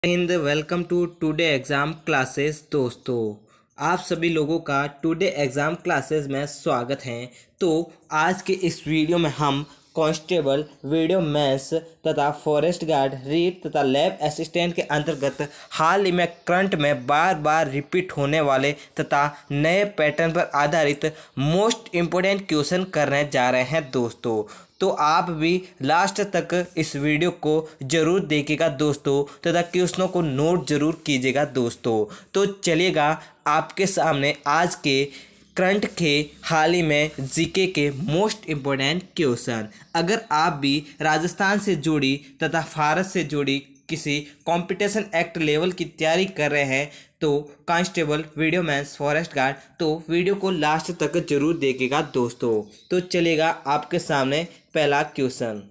Hind welcome to today exam classes. दोस्तों, आप सभी लोगों का टुडे एग्ज़ाम क्लासेस में स्वागत है। तो आज के इस वीडियो में हम कांस्टेबल, वीडियो मैथ्स तथा फॉरेस्ट गार्ड, रीड तथा लैब असिस्टेंट के अंतर्गत हाल ही में करंट में बार बार रिपीट होने वाले तथा नए पैटर्न पर आधारित मोस्ट इम्पोर्टेंट क्वेश्चन करने जा रहे हैं दोस्तों। तो आप भी लास्ट तक इस वीडियो को ज़रूर देखिएगा दोस्तों, तथा क्वेश्चनों को नोट ज़रूर कीजिएगा दोस्तों। तो चलिएगा आपके सामने आज के करंट के हाल ही में जीके के मोस्ट इम्पोर्टेंट क्वेश्चन। अगर आप भी राजस्थान से जुड़ी तथा भारत से जुड़ी किसी कंपटीशन एक्ट लेवल की तैयारी कर रहे हैं तो constable, video maths, forest guard, तो वीडियो को लास्ट तक जरूर देखिएगा दोस्तों। तो चलिएगा आपके सामने पहला क्वेश्चन।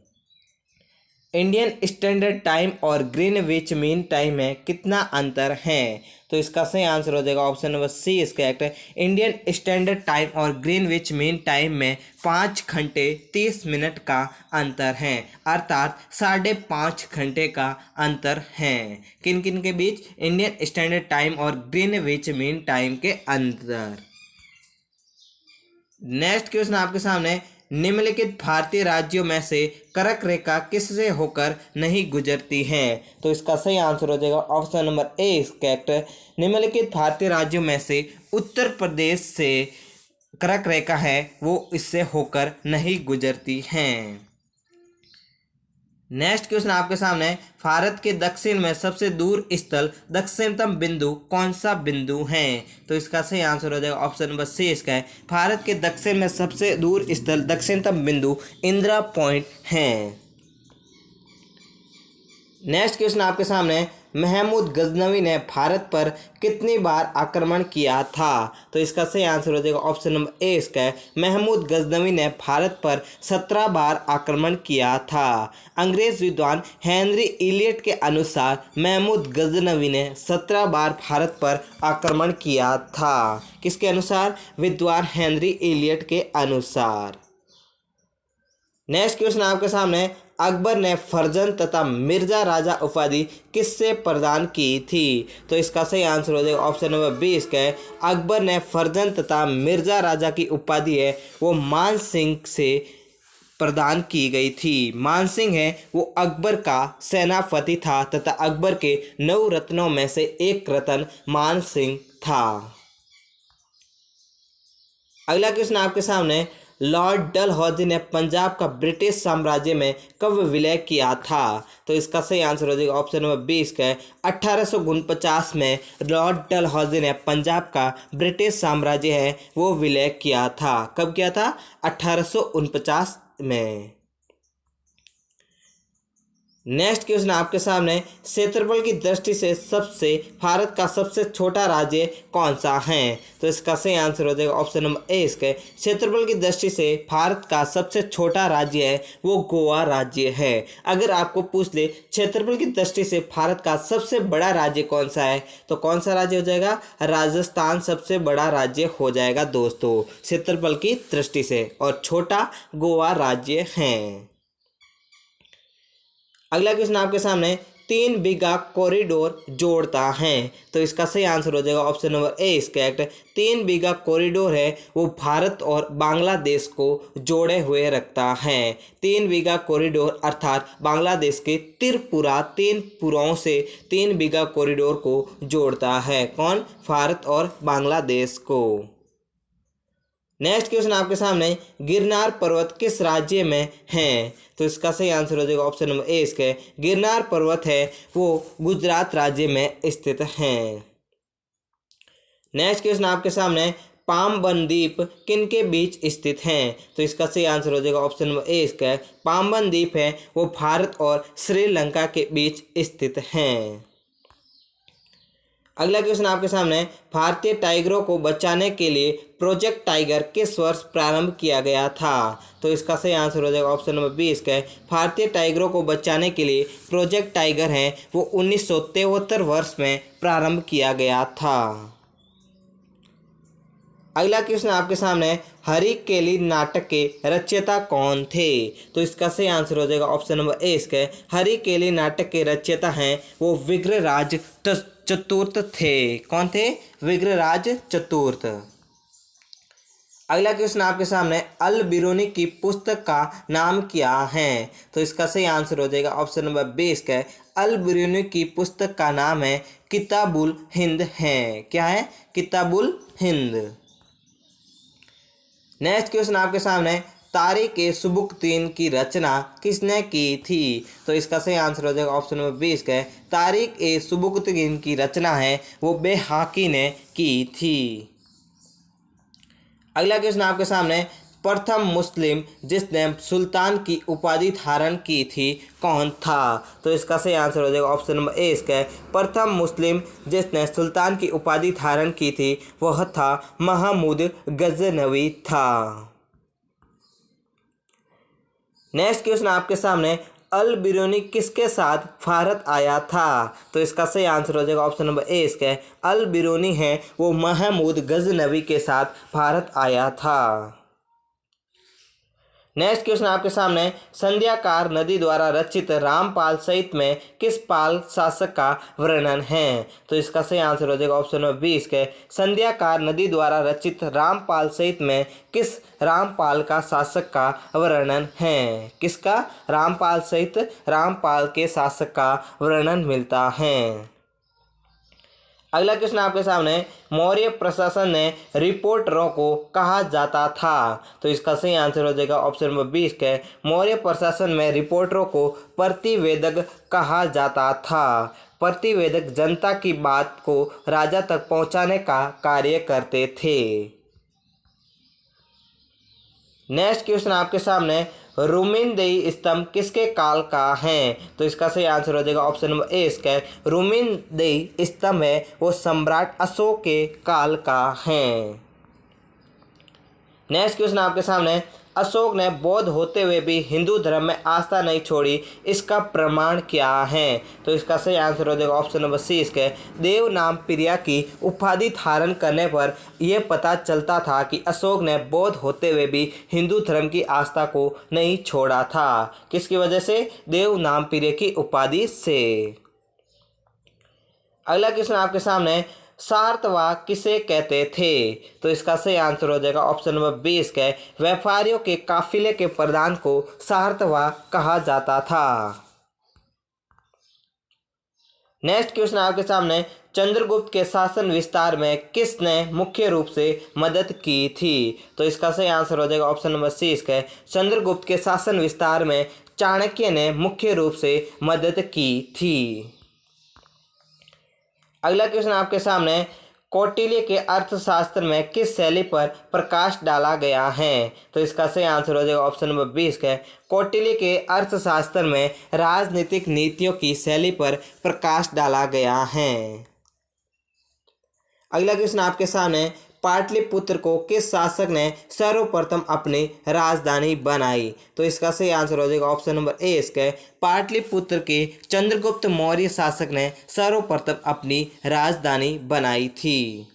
इंडियन स्टैंडर्ड टाइम और ग्रीनविच मीन टाइम में कितना अंतर है? तो इसका सही आंसर हो जाएगा ऑप्शन नंबर सी इसका करेक्ट है। इंडियन स्टैंडर्ड टाइम और ग्रीनविच मीन टाइम में 5 घंटे 30 मिनट का अंतर है, अर्थात 5.5 घंटे का अंतर है। किन किन के बीच? इंडियन स्टैंडर्ड टाइम और ग्रीनविच मीन टाइम के अंतर। नेक्स्ट क्वेश्चन आपके सामने, निम्नलिखित भारतीय राज्यों में से कर्क रेखा किससे होकर नहीं गुजरती है? तो इसका सही आंसर हो जाएगा option number A is correct. निम्नलिखित भारतीय राज्यों में से उत्तर प्रदेश से कर्क रेखा है वो इससे होकर नहीं गुजरती है। नेक्स्ट क्वेश्चन आपके सामने, भारत के दक्षिण में सबसे दूर स्थल दक्षिणतम बिंदु कौन सा बिंदु है? तो इसका सही आंसर हो जाएगा ऑप्शन नंबर सी इसका है। भारत के दक्षिण में सबसे दूर स्थल दक्षिणतम बिंदु इंदिरा पॉइंट है। नेक्स्ट क्वेश्चन आपके सामने, महमूद गजनवी ने भारत पर कितनी बार आक्रमण किया था? तो इसका सही आंसर हो जाएगा ऑप्शन नंबर ए इसका है। महमूद गजनवी ने भारत पर 17 बार आक्रमण किया था। अंग्रेज विद्वान हेनरी इलियट के अनुसार महमूद गजनवी ने 17 बार भारत पर आक्रमण किया था। किसके अनुसार? विद्वान हेनरी इलियट के अनुसार। नेक्स्ट क्वेश्चन आपके सामने, अकबर ने फर्जंद तथा मिर्जा राजा उपाधि किससे प्रदान की थी? तो इसका सही आंसर हो जाएगा ऑप्शन नंबर बी इसका है। अकबर ने फर्जंद तथा मिर्जा राजा की उपाधि है वो मान सिंह से प्रदान की गई थी। मान सिंह है वो अकबर का सेनापति था तथा अकबर के 9 रत्नों में से एक रत्न मान सिंह था। अगला क्वेश्चन आपके सामने, लॉर्ड डलहौजी ने पंजाब का ब्रिटिश साम्राज्य में कब विलय किया था? तो इसका सही आंसर हो जाएगा ऑप्शन नंबर 20 का है। 1849 में लॉर्ड डलहौजी ने पंजाब का ब्रिटिश साम्राज्य है वो विलय किया था। कब किया था? 1849 में। नेक्स्ट क्वेश्चन आपके सामने, क्षेत्रफल की दृष्टि से भारत का सबसे छोटा राज्य कौन सा है? तो इसका सही आंसर हो जाएगा ऑप्शन नंबर ए इसका। क्षेत्रफल की दृष्टि से भारत का सबसे छोटा राज्य है वो गोवा राज्य है। अगर आपको पूछ ले क्षेत्रफल की दृष्टि से भारत का सबसे बड़ा राज्य कौन सा है, तो कौन सा राज्य हो जाएगा? राजस्थान सबसे बड़ा राज्य हो जाएगा दोस्तों क्षेत्रफल की दृष्टि से, और छोटा गोवा राज्य है। अगला क्वेश्चन आपके सामने, 3 बीघा कॉरिडोर जोड़ता है? तो इसका सही आंसर हो जाएगा option number A is correct. 3 bigha corridor है वो भारत और बांग्लादेश को जोड़े हुए रखता है। 3 बीघा कॉरिडोर अर्थात बांग्लादेश के त्रिपुरा 3 पुराओं से 3 बीघा कॉरिडोर को जोड़ता है। कौन? भारत और बांग्लादेश को। नेक्स्ट क्वेश्चन आपके सामने, गिरनार पर्वत किस राज्य में है? तो इसका सही आंसर हो जाएगा ऑप्शन नंबर ए इसका है। गिरनार पर्वत है वो गुजरात राज्य में स्थित है। नेक्स्ट क्वेश्चन आपके सामने, पामबन द्वीप किन के बीच स्थित हैं? तो इसका सही आंसर हो जाएगा ऑप्शन नंबर ए इसका है। पामबन द्वीप है वो भारत और श्रीलंका के बीच स्थित हैं। अगला क्वेश्चन आपके सामने, भारतीय टाइगरों को बचाने के लिए प्रोजेक्ट टाइगर किस वर्ष प्रारंभ किया गया था? तो इसका सही आंसर हो जाएगा ऑप्शन नंबर बी इसका है। भारतीय टाइगरों को बचाने के लिए प्रोजेक्ट टाइगर है वो 1973 वर्ष में प्रारंभ किया गया था। अगला क्वेश्चन आपके सामने, हरी केली नाटक के रचयिता कौन थे? तो इसका सही आंसर हो जाएगा ऑप्शन नंबर ए इसका हरी केली नाटक के रचयिता हैं वो विग्रहराज चतुर्थ थे। कौन थे? विग्रहराज चतुर्थ। अगला क्वेश्चन आपके सामने, अल बिरूनी की पुस्तक का नाम क्या है? तो इसका सही आंसर हो जाएगा ऑप्शन नंबर बी इसका अल बिरूनी की पुस्तक का नाम है किताबुल हिंद है। क्या है? किताबुल हिंद। नेक्स्ट क्वेश्चन आपके सामने, तारिक ए सुबुक्तैन की रचना किसने की थी? तो इसका सही आंसर हो जाएगा ऑप्शन नंबर 20 का तारिक ए सुबुक्तैन की रचना है वो बैहाकी ने की थी। अगला क्वेश्चन आपके सामने, प्रथम मुस्लिम जिसने सुल्तान की उपाधि धारण की थी कौन था? तो इसका सही आंसर हो जाएगा ऑप्शन नंबर ए इसका प्रथम मुस्लिम जिसने सुल्तान की उपाधि धारण की थी वह था महमूद गजनवी था। नेक्स्ट क्वेश्चन आपके सामने, अल बिरूनी किसके साथ भारत आया था? तो इसका सही आंसर हो जाएगा ऑप्शन नंबर ए इसका अल बिरूनी है वो महमूद गजनवी के साथ भारत आया था। नेक्स्ट क्वेश्चन आपके सामने, संध्याकार नदी द्वारा रचित रामपाल सहित में किस पाल शासक का वर्णन है? तो इसका सही आंसर हो जाएगा ऑप्शन नंबर 20 के संध्याकार नदी द्वारा रचित रामपाल सहित में किस रामपाल का शासक का वर्णन है? किसका? रामपाल सहित रामपाल के शासक का वर्णन मिलता है। अगला क्वेश्चन आपके सामने, मौर्य प्रशासन ने रिपोर्टरों को कहा जाता था? तो इसका सही आंसर हो जाएगा ऑप्शन नंबर 20 के मौर्य प्रशासन में रिपोर्टरों को प्रतिवेदक कहा जाता था। प्रतिवेदक जनता की बात को राजा तक पहुंचाने का कार्य करते थे। नेक्स्ट क्वेश्चन आपके सामने, रुमिनदेई स्तंभ किसके काल का है? तो इसका सही आंसर हो जाएगा ऑप्शन नंबर ए इसका रुमिनदेई स्तंभ है वो सम्राट अशोक के काल का है। नेक्स्ट क्वेश्चन आपके सामने, अशोक ने बौद्ध होते हुए भी हिंदू धर्म में आस्था नहीं छोड़ी इसका प्रमाण क्या है? तो इसका सही आंसर हो जाएगा ऑप्शन नंबर सी इसका देव नाम प्रिया की उपाधि धारण करने पर यह पता चलता था कि अशोक ने बौद्ध होते हुए भी हिंदू धर्म की आस्था को नहीं छोड़ा था। किसकी वजह से? देव नाम प्रिया की उपाधि से। अगला क्वेश्चन आपके सामने, सार्तवाह किसे कहते थे? तो इसका सही आंसर हो जाएगा ऑप्शन नंबर 20 का व्यापारियों के काफिले के प्रधान को सार्तवाह कहा जाता था। नेक्स्ट क्वेश्चन आपके सामने, चंद्रगुप्त के शासन विस्तार में किसने मुख्य रूप से मदद की थी? तो इसका सही आंसर हो जाएगा ऑप्शन नंबर सी इसका चंद्रगुप्त के शासन विस्तार में चाणक्य ने मुख्य रूप से मदद की थी। अगला क्वेश्चन आपके सामने, कौटिल्य के अर्थशास्त्र में किस शैली पर प्रकाश डाला गया है? तो इसका सही आंसर हो जाएगा ऑप्शन नंबर 20 का कौटिल्य के अर्थशास्त्र में राजनीतिक नीतियों की शैली पर प्रकाश डाला गया है। अगला क्वेश्चन आपके सामने, पाटलिपुत्र को किस शासक ने सर्वप्रथम अपनी राजधानी बनाई? तो इसका सही आंसर हो जाएगा ऑप्शन नंबर ए इसका पाटलिपुत्र के चंद्रगुप्त मौर्य शासक ने सर्वप्रथम अपनी राजधानी बनाई थी।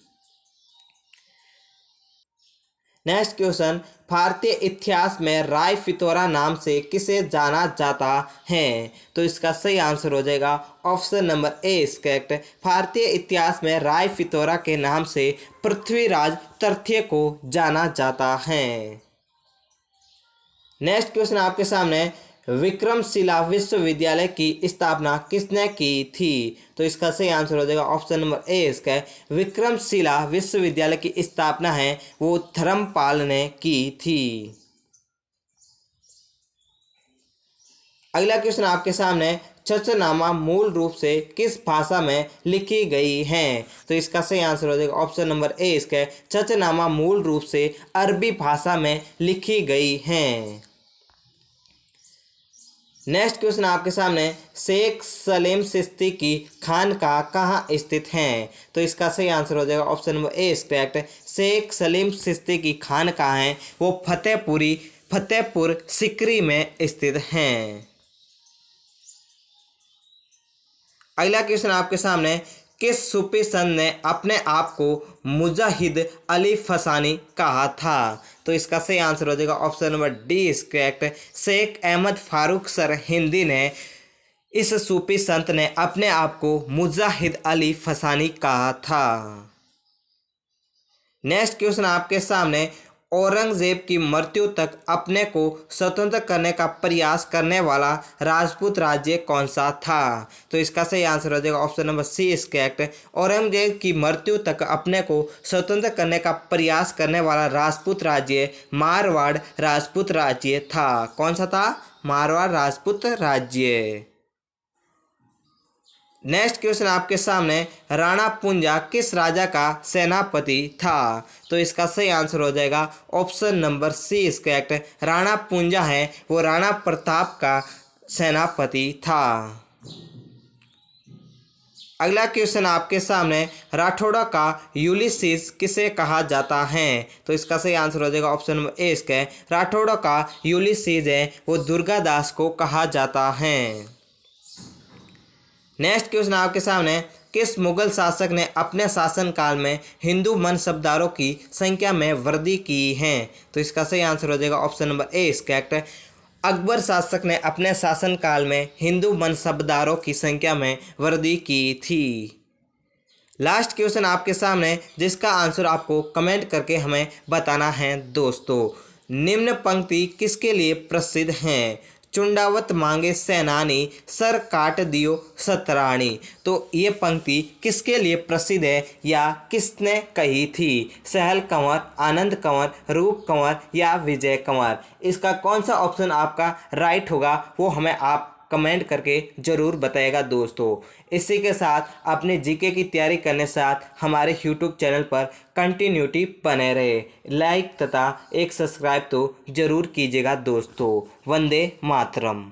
नेक्स्ट क्वेश्चन, भारतीय इतिहास में राय फितौरा नाम से किसे जाना जाता है? तो इसका सही आंसर हो जाएगा option number A is correct भारतीय इतिहास में राय फितौरा के नाम से पृथ्वीराज तृतीय को जाना जाता है। नेक्स्ट क्वेश्चन आपके सामने, विक्रमशिला विश्वविद्यालय की स्थापना किसने की थी? तो इसका सही आंसर हो जाएगा ऑप्शन नंबर ए इसका विक्रमशिला विश्वविद्यालय की स्थापना है वो धर्मपाल ने की थी। अगला क्वेश्चन आपके सामने, छछनामा मूल रूप से किस भाषा में लिखी गई है? तो इसका सही आंसर हो जाएगा ऑप्शन नंबर ए इसका छछनामा मूल रूप से अरबी भाषा में लिखी गई है। नेक्स्ट क्वेश्चन आपके सामने, शेख सलीम चिश्ती की खानकाह कहाँ स्थित है? तो इसका सही आंसर हो जाएगा option number A is correct Shaikh Salim Chishti की खानकाह है वो फतेहपुर सिकरी में स्थित हैं। अगला क्वेश्चन आपके सामने, किस सूफी संत ने अपने आप को मुजाहिद अली फसानी कहा था? तो इसका सही आंसर हो जाएगा option number D is correct. Shaikh Ahmad Farooq Sirhindi ने इस सूफी संत ने अपने आप को मुजाहिद अली फसानी कहा था। नेक्स्ट क्वेश्चन आपके सामने, औरंगजेब की मृत्यु तक अपने को स्वतंत्र करने का प्रयास करने वाला राजपूत राज्य कौन सा था? तो इसका सही आंसर हो जाएगा option number C is correct. Aurangzeb की मृत्यु तक अपने को स्वतंत्र करने का प्रयास करने वाला राजपूत राज्य मारवाड़ राजपूत राज्य था। कौन सा था? मारवाड़ राजपूत राज्य। नेक्स्ट क्वेश्चन आपके सामने, राणा पुंजा किस राजा का सेनापति था? तो इसका सही आंसर हो जाएगा option number C is correct. Rana Punja है वो राणा प्रताप का सेनापति था। अगला क्वेश्चन आपके सामने, राठौड़ा का यूलिसीज किसे कहा जाता है? तो इसका सही आंसर हो जाएगा ऑप्शन नंबर ए इसका है। राठौड़ा का यूलिसीज है वो दुर्गादास को कहा जाता है। नेक्स्ट क्वेश्चन आपके सामने, किस मुगल शासक ने अपने शासनकाल में हिंदू मनसबदारों की संख्या में वृद्धि की है? तो इसका सही आंसर हो जाएगा option number A is correct. Akbar शासक ने अपने शासनकाल में हिंदू मनसबदारों की संख्या में वृद्धि की थी। लास्ट क्वेश्चन आपके सामने जिसका आंसर आपको कमेंट करके हमें बताना है दोस्तों। निम्न पंक्ति किसके लिए प्रसिद्ध है? चुंडावत मांगे सेनानी, सर काट दियो सतराणी। तो ये पंक्ति किसके लिए प्रसिद्ध है या किसने कही थी? सहल कंवर, आनंद कंवर, रूप कंवर या विजय कंवर? इसका कौन सा ऑप्शन आपका राइट होगा वो हमें आप कमेंट करके ज़रूर बताएगा दोस्तों। इसी के साथ अपने जीके की तैयारी करने साथ हमारे यूट्यूब चैनल पर कंटिन्यूटी बने रहे। लाइक तथा एक सब्सक्राइब तो ज़रूर कीजिएगा दोस्तों। वंदे मातरम।